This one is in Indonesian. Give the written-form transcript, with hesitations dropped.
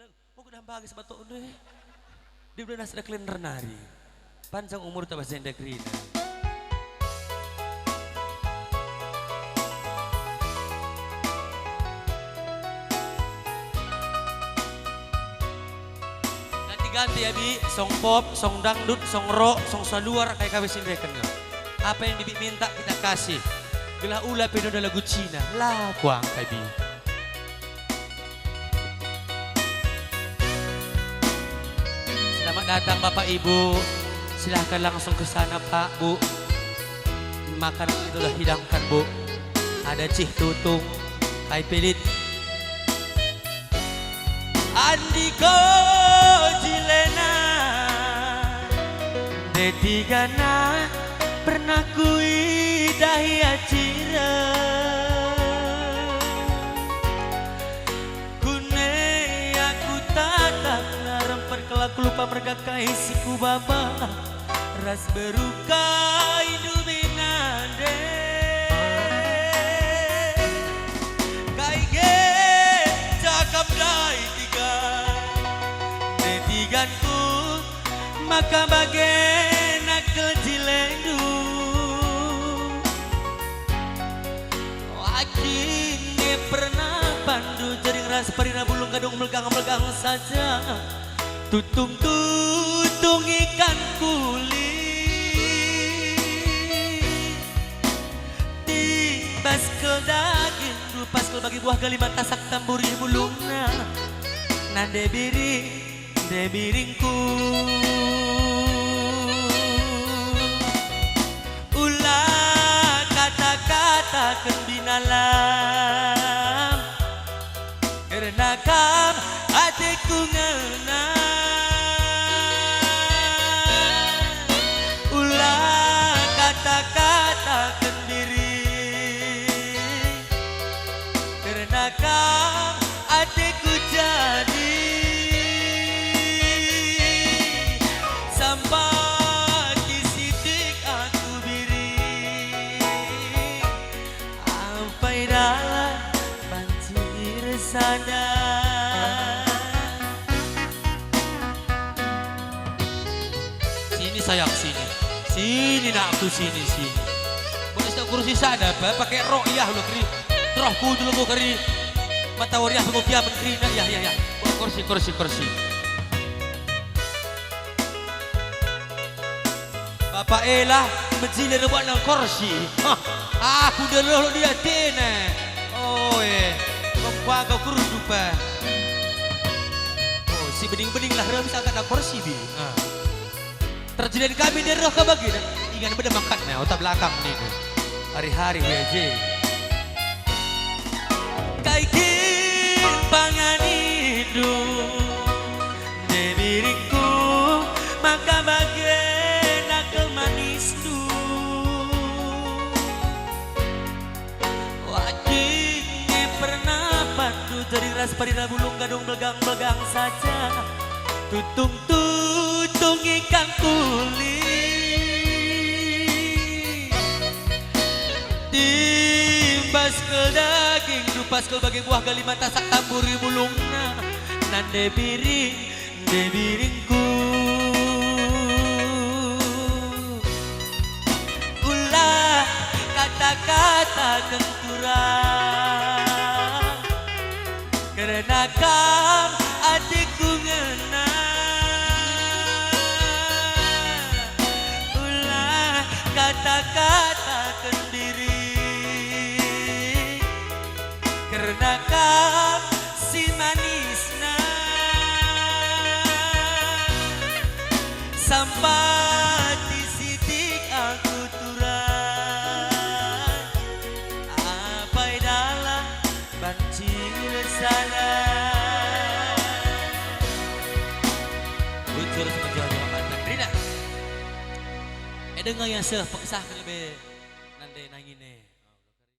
Mau kudang bagi sebatok udah. Dia udah nasda klener nari. Panjang umur tak bahasa indah kerina. Ganti-ganti ya bi, song pop, song dangdut, song rock, song saluar kayak kawin sindre kenal. Apa yang bibi minta kita kasih. Gelah ula pedo lagu Cina, lah kuang kayak bi. Selamat datang Bapak Ibu. Silahkan langsung ke sana Pak Bu. Makanan itu udah hidangkan Bu. Ada cih tutung, kai pelit. Andiko Jilena Detigana pernah kui dahi acira Kune aku tatap ngarempet kelak lupa mergakai siku baba ras berukai duminade kaige cakap dai tiga netiganku maka bagai nakal jilendu akhirnya pernah pandu jaring ras parina bulung gadung melegang-melegang saja tutung-tutung ikan kulit tibas ke daging rupas ke bagi buah galiman tasak tamburi bulungna nande biringku ulah kata-kata kembinalam karena kam hatiku ngena ulah kata-kata kendiri karena kam hatiku jadi sampai kisitik aku biri sampai dalam banjir sana sini sayang sini nak aku sini boleh tak kursi sada apa pakai roh iya lo keri rohku dulu mau keri mata wariah mau kiaman keri ya kursi Bapak Ella menjilir buat nang kursi. Aku dah dia tena. Oh kau kau kurus lupa. Oh si bening-bening lah rem bisa angkat kursi bi. Terjadian kami dari roh ke bagian. Ingat beda makannya otak belakang ni. Hari-hari weje. Kaikin pangan hidup debiriku maka bagai manis tu wajibnya pernah pandu dari ras parina bulung gadung begang saja tutung ikan kulit timbas ke daging dupas ke bagi buah galiman tasak tamburi bulungna nande biringku kata-kata kenturan karena kam adikku ngena ulah kata-kata kendiri karena kam si manisna sampai di sidik aku banjir sana ucur semenjauh jalan Rina dengar yang seh pengesahkan lebih